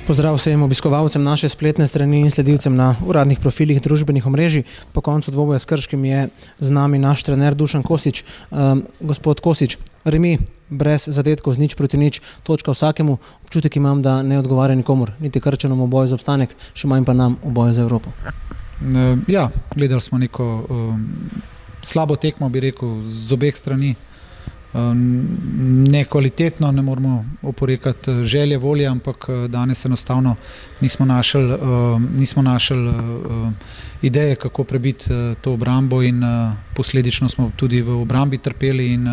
Pozdrav vsem obiskovalcem naše spletne strani in sledilcem na uradnih profilih družbenih omrežij. Po koncu dvoboja s Krškim je z nami naš trener Dušan Kosič. Gospod Kosič, remi brez zadetkov, z 0-0, točka vsakemu. Občutek imam, da ne odgovarja nikomur, niti Krčanom v boju za obstanek, še manj pa nam v boju za Evropo. Ja, gledali smo neko slabo tekmo, bi rekel, z obeh strani. Nekvalitetno, ne moramo oporekati želje, volje, ampak danes enostavno nismo našli ideje, kako prebiti to obrambo in posledično smo tudi v obrambi trpeli in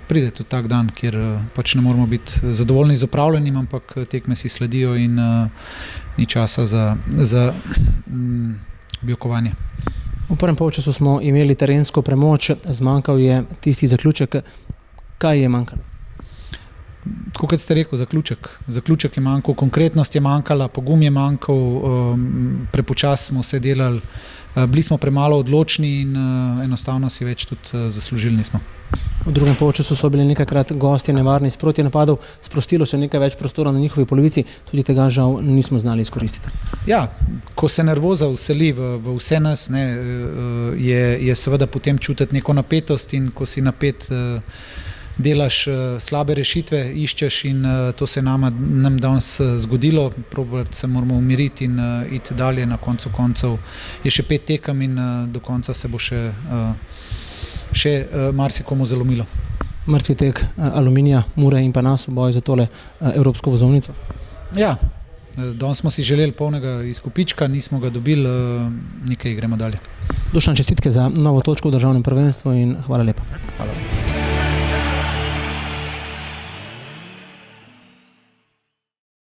pride tudi tak dan, kjer pač ne moramo biti zadovoljni z opravljenim, ampak tekme si sledijo in ni časa za bjokovanje. V prvem polčasu smo imeli terensko premoč, zmanjkal je tisti zaključek. Kaj je manjkalo? Tako kot ste rekel, zaključek je manjkal, konkretnost je manjkala, pogum je manjkal, prepočasno smo vse delali, bili smo premalo odločni in enostavno si več tudi zaslužili nismo. V drugem polčasu so bili nekajkrat gostje nevarni iz protinapadov, sprostilo se nekaj več prostora na njihovi polovici, tudi tega žal nismo znali izkoristiti. Ja, ko se nervoza vseli v vse nas, je seveda potem čutiti neko napetost in ko si napet, delaš slabe rešitve, iščeš in to se nam danes zgodilo, probati se moramo umiriti in iti dalje, na koncu koncev je še 5 tekem in do konca se bo še marsikomu zalomilo. Mrtvi tek Aluminija, Mure in pa nas v boju za tole evropsko vozovnico? Ja, danes smo si želeli polnega izkupička, nismo ga dobili, nekaj gremo dalje. Dušan, čestitke za novo točko v državnem prvenstvu in hvala lepa. Hvala.